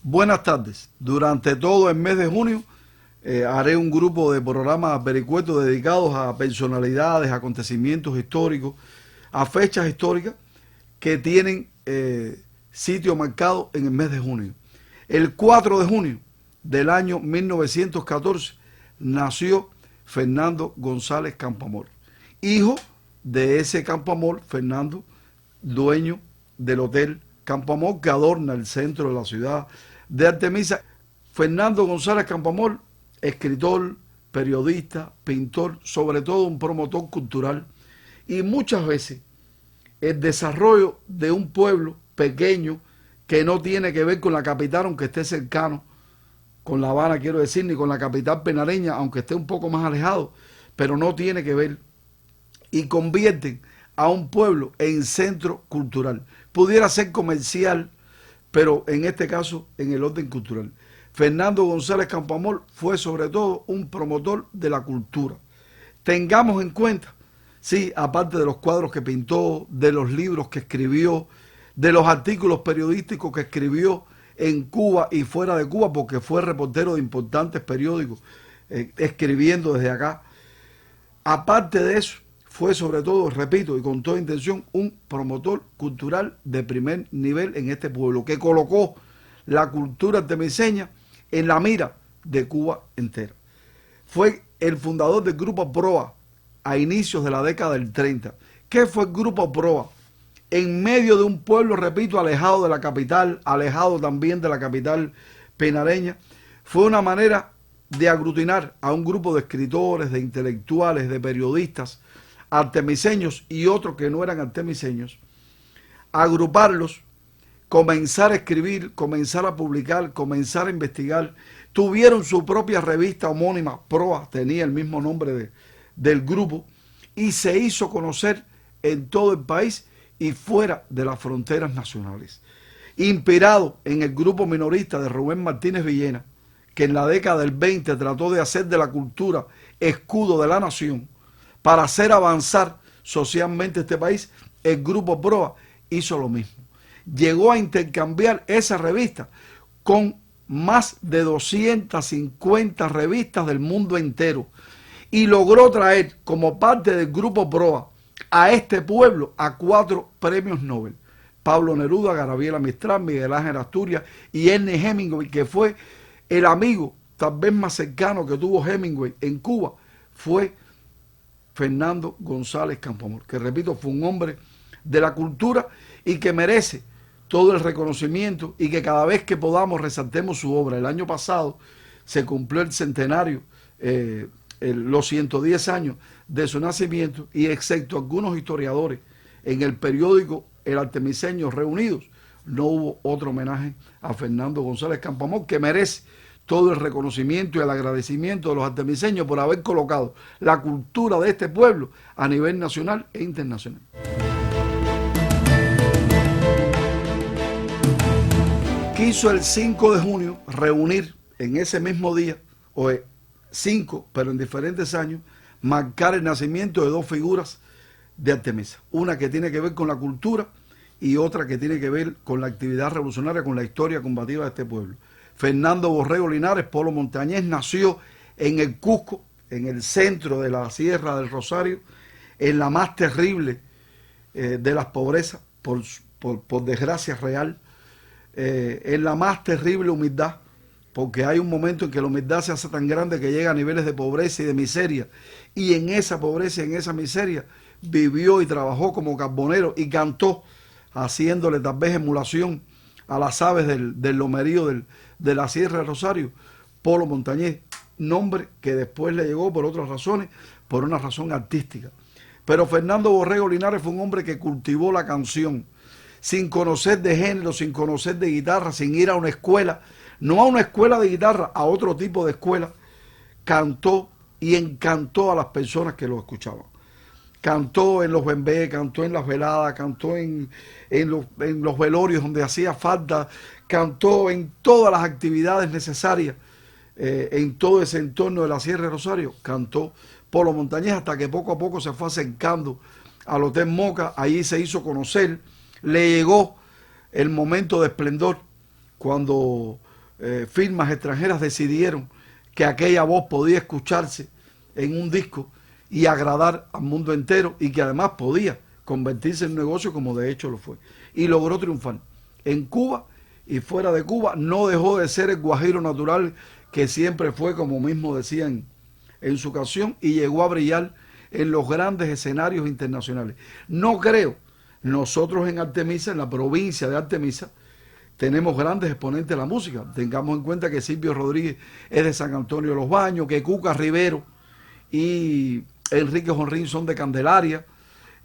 Buenas tardes. Durante todo el mes de junio haré un grupo de programas vericuetos dedicados a personalidades, acontecimientos históricos, a fechas históricas que tienen sitio marcado en el mes de junio. El 4 de junio del año 1914 nació Fernando González Campoamor, hijo de ese Campoamor, Fernando, dueño del Hotel Campoamor que adorna el centro de la ciudad de Artemisa. Fernando González Campoamor, escritor, periodista, pintor, sobre todo un promotor cultural, y muchas veces el desarrollo de un pueblo pequeño que no tiene que ver con la capital, aunque esté cercano, con La Habana quiero decir, ni con la capital penareña, aunque esté un poco más alejado, pero no tiene que ver, y convierten a un pueblo en centro cultural. Pudiera ser comercial, pero en este caso en el orden cultural. Fernando González Campoamor fue sobre todo un promotor de la cultura. Tengamos en cuenta, sí, aparte de los cuadros que pintó, de los libros que escribió, de los artículos periodísticos que escribió en Cuba y fuera de Cuba, porque fue reportero de importantes periódicos, escribiendo desde acá. Aparte de eso, fue sobre todo, repito, y con toda intención, un promotor cultural de primer nivel en este pueblo, que colocó la cultura artemiseña en la mira de Cuba entera. Fue el fundador del Grupo Proa a inicios de la década del 30. ¿Qué fue el Grupo Proa? En medio de un pueblo, repito, alejado de la capital, alejado también de la capital penareña, fue una manera de aglutinar a un grupo de escritores, de intelectuales, de periodistas, artemiseños y otros que no eran artemiseños, agruparlos, comenzar a escribir, comenzar a publicar, comenzar a investigar. Tuvieron su propia revista homónima, Proa, tenía el mismo nombre del grupo, y se hizo conocer en todo el país y fuera de las fronteras nacionales. Inspirado en el grupo minorista de Rubén Martínez Villena, que en la década del 20 trató de hacer de la cultura escudo de la nación para hacer avanzar socialmente este país, el Grupo Proa hizo lo mismo. Llegó a intercambiar esa revista con más de 250 revistas del mundo entero y logró traer como parte del Grupo Proa a este pueblo a 4 premios Nobel: Pablo Neruda, Gabriela Mistral, Miguel Ángel Asturias y Ernest Hemingway, que fue el amigo tal vez más cercano que tuvo Hemingway en Cuba, fue Fernando González Campoamor, que repito, fue un hombre de la cultura y que merece todo el reconocimiento, y que cada vez que podamos resaltemos su obra. El año pasado se cumplió el centenario, los 110 años de su nacimiento, y excepto algunos historiadores en el periódico El Artemiseño reunidos, no hubo otro homenaje a Fernando González Campoamor, que merece todo el reconocimiento y el agradecimiento de los artemiseños por haber colocado la cultura de este pueblo a nivel nacional e internacional. Quiso el 5 de junio reunir en ese mismo día, o 5, pero en diferentes años, marcar el nacimiento de 2 figuras de Artemisa. Una que tiene que ver con la cultura y otra que tiene que ver con la actividad revolucionaria, con la historia combativa de este pueblo. Fernando Borrego Linares, Polo Montañés, nació en el Cusco, en el centro de la Sierra del Rosario, en la más terrible de las pobrezas, por desgracia real, en la más terrible humildad, porque hay un momento en que la humildad se hace tan grande que llega a niveles de pobreza y de miseria, y en esa pobreza y en esa miseria vivió y trabajó como carbonero y cantó, haciéndole tal vez emulación a las aves del lomerío de la Sierra del Rosario, Polo Montañés, nombre que después le llegó por otras razones, por una razón artística. Pero Fernando Borrego Linares fue un hombre que cultivó la canción, sin conocer de género, sin conocer de guitarra, sin ir a una escuela, no a una escuela de guitarra, a otro tipo de escuela. Cantó y encantó a las personas que lo escuchaban. Cantó en los bembés, cantó en las veladas, cantó en los velorios donde hacía falta, cantó en todas las actividades necesarias, en todo ese entorno de la Sierra de Rosario, cantó Polo Montañés, hasta que poco a poco se fue acercando al Hotel Moca. Allí se hizo conocer, le llegó el momento de esplendor cuando firmas extranjeras decidieron que aquella voz podía escucharse en un disco y agradar al mundo entero, y que además podía convertirse en un negocio, como de hecho lo fue. Y logró triunfar. En Cuba y fuera de Cuba no dejó de ser el guajiro natural que siempre fue, como mismo decían en su canción, y llegó a brillar en los grandes escenarios internacionales. No creo, nosotros en Artemisa, en la provincia de Artemisa, tenemos grandes exponentes de la música. Tengamos en cuenta que Silvio Rodríguez es de San Antonio de los Baños, que Cuca Rivero y Enrique Jonrín son de Candelaria.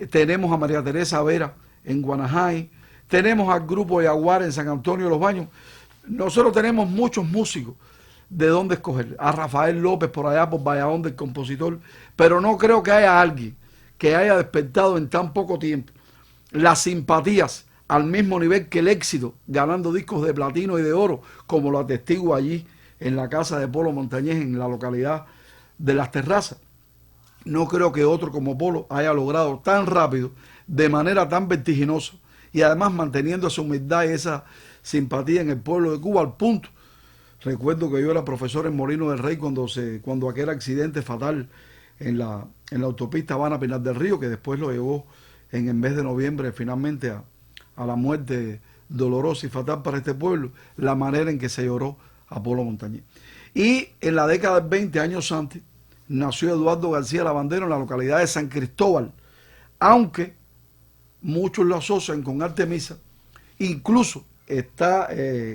Tenemos a María Teresa Vera en Guanajay. Tenemos al grupo Yaguar en San Antonio de los Baños. Nosotros tenemos muchos músicos de dónde escoger. A Rafael López por allá, por Valladolid, el compositor. Pero no creo que haya alguien que haya despertado en tan poco tiempo las simpatías al mismo nivel que el éxito, ganando discos de platino y de oro, como lo atestigo allí en la casa de Polo Montañés, en la localidad de Las Terrazas. No creo que otro como Polo haya logrado tan rápido, de manera tan vertiginosa, y además manteniendo esa humildad y esa simpatía en el pueblo de Cuba al punto. Recuerdo que yo era profesor en Molino del Rey cuando aquel accidente fatal en la autopista Habana-Pinar del Río, que después lo llevó en el mes de noviembre finalmente a la muerte dolorosa y fatal para este pueblo, la manera en que se lloró a Polo Montañés. Y en la década de 20 años antes, nació Eduardo García Lavandero en la localidad de San Cristóbal, aunque muchos lo asocian con Artemisa. Incluso está,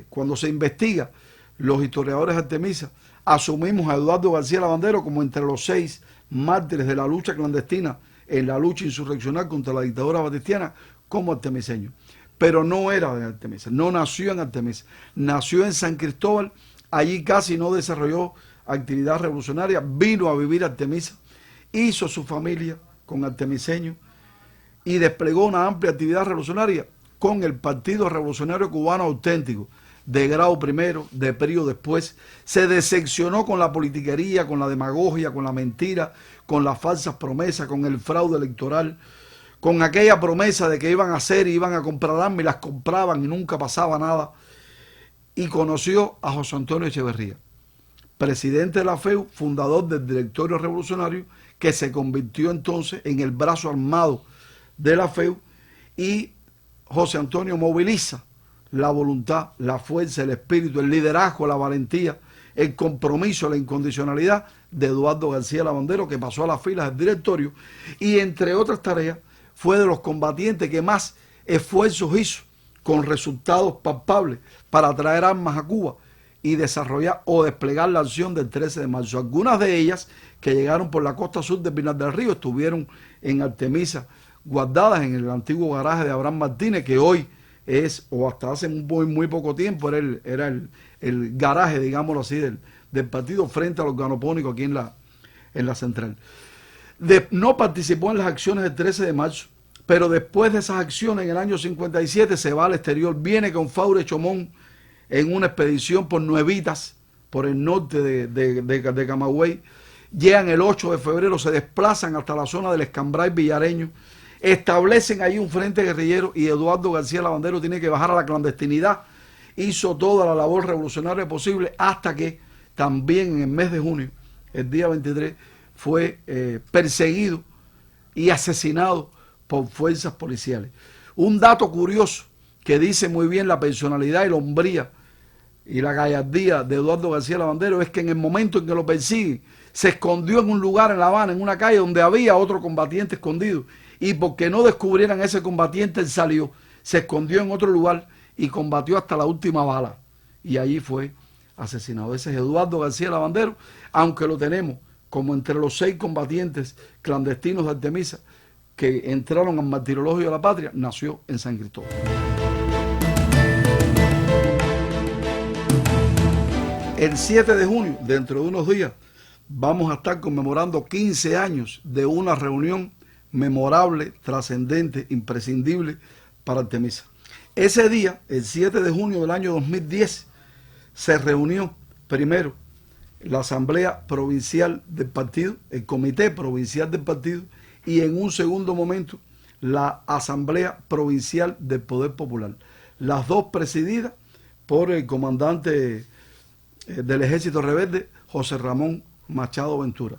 cuando se investiga, los historiadores de Artemisa, asumimos a Eduardo García Lavandero como entre los 6 mártires de la lucha clandestina en la lucha insurreccional contra la dictadura batistiana como artemiseño. Pero no era de Artemisa, no nació en Artemisa, nació en San Cristóbal. Allí casi no desarrolló actividad revolucionaria, vino a vivir a Artemisa, hizo su familia con artemiseños y desplegó una amplia actividad revolucionaria con el Partido Revolucionario Cubano Auténtico, de grado primero, de periodo después. Se decepcionó con la politiquería, con la demagogia, con la mentira, con las falsas promesas, con el fraude electoral, con aquella promesa de que iban a hacer y iban a comprar armas y las compraban y nunca pasaba nada. Y conoció a José Antonio Echeverría, presidente de la FEU, fundador del Directorio Revolucionario, que se convirtió entonces en el brazo armado de la FEU, y José Antonio moviliza la voluntad, la fuerza, el espíritu, el liderazgo, la valentía, el compromiso, la incondicionalidad de Eduardo García Lavandero, que pasó a las filas del directorio y, entre otras tareas, fue de los combatientes que más esfuerzos hizo con resultados palpables para traer armas a Cuba y desarrollar o desplegar la acción del 13 de marzo. Algunas de ellas que llegaron por la costa sur de Pinar del Río estuvieron en Artemisa guardadas en el antiguo garaje de Abraham Martínez, que hoy es, o hasta hace muy poco tiempo, era el garaje, digámoslo así, del partido frente al organopónico aquí en la central. No participó en las acciones del 13 de marzo, pero después de esas acciones, en el año 57, se va al exterior, viene con Faure Chomón en una expedición por Nuevitas, por el norte de Camagüey. Llegan el 8 de febrero, se desplazan hasta la zona del Escambray Villareño, establecen ahí un frente guerrillero, y Eduardo García Lavandero tiene que bajar a la clandestinidad. Hizo toda la labor revolucionaria posible hasta que también en el mes de junio, el día 23, fue perseguido y asesinado por fuerzas policiales. Un dato curioso que dice muy bien la personalidad y la hombría y la gallardía de Eduardo García Lavandero es que en el momento en que lo persiguen, se escondió en un lugar en La Habana, en una calle donde había otro combatiente escondido, y porque no descubrieran ese combatiente, él salió, se escondió en otro lugar y combatió hasta la última bala, y allí fue asesinado. Ese es Eduardo García Lavandero, aunque lo tenemos como entre los 6 combatientes clandestinos de Artemisa que entraron al martirologio de la patria, nació en San Cristóbal. El 7 de junio, dentro de unos días, vamos a estar conmemorando 15 años de una reunión memorable, trascendente, imprescindible para Artemisa. Ese día, el 7 de junio del año 2010, se reunió primero la Asamblea Provincial del Partido, el Comité Provincial del Partido, y en un segundo momento la Asamblea Provincial del Poder Popular. Las dos presididas por el comandante del Ejército Rebelde, José Ramón Machado Ventura.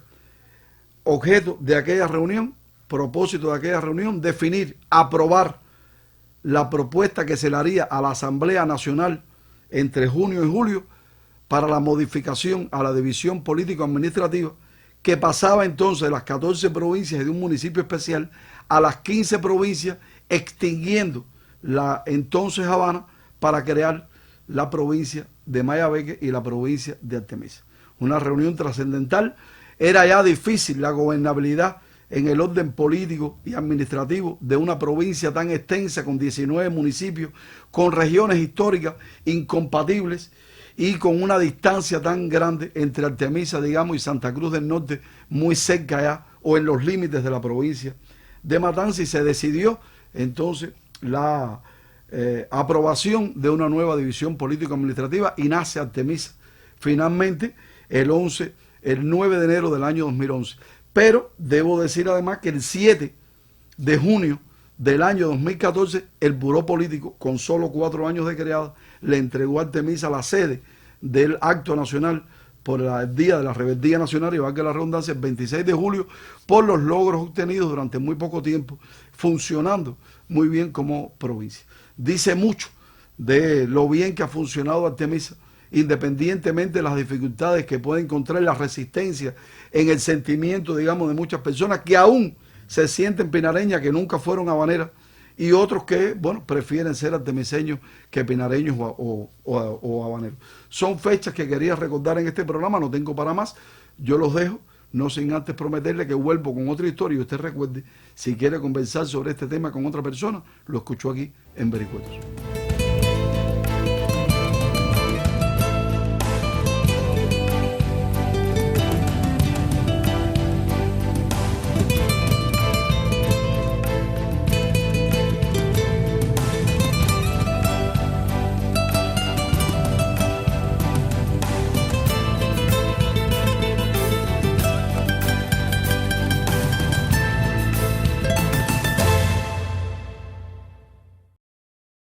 Objeto de aquella reunión, propósito de aquella reunión, definir, aprobar la propuesta que se le haría a la Asamblea Nacional entre junio y julio para la modificación a la división político-administrativa que pasaba entonces de las 14 provincias y de un municipio especial a las 15 provincias, extinguiendo la entonces Habana para crear la provincia de Mayabeque y la provincia de Artemisa. Una reunión trascendental. Era ya difícil la gobernabilidad en el orden político y administrativo de una provincia tan extensa con 19 municipios, con regiones históricas incompatibles y con una distancia tan grande entre Artemisa, digamos, y Santa Cruz del Norte, muy cerca ya o en los límites de la provincia de Matanzas, y se decidió entonces la aprobación de una nueva división político-administrativa y nace Artemisa finalmente el 9 de enero del año 2011. Pero debo decir además que el 7 de junio del año 2014, el Buró Político, con solo 4 años de creada, le entregó a Artemisa la sede del acto nacional por el Día de la Rebeldía Nacional, y valga la redundancia, el 26 de julio, por los logros obtenidos durante muy poco tiempo, funcionando muy bien como provincia. Dice mucho de lo bien que ha funcionado Artemisa, independientemente de las dificultades que puede encontrar, la resistencia en el sentimiento, digamos, de muchas personas que aún se sienten pinareñas, que nunca fueron habaneras, y otros que, bueno, prefieren ser artemiseños que pinareños o habaneros. Son fechas que quería recordar en este programa, no tengo para más, yo los dejo, no sin antes prometerle que vuelvo con otra historia, y usted recuerde, si quiere conversar sobre este tema con otra persona, lo escucho aquí en Vericuetos.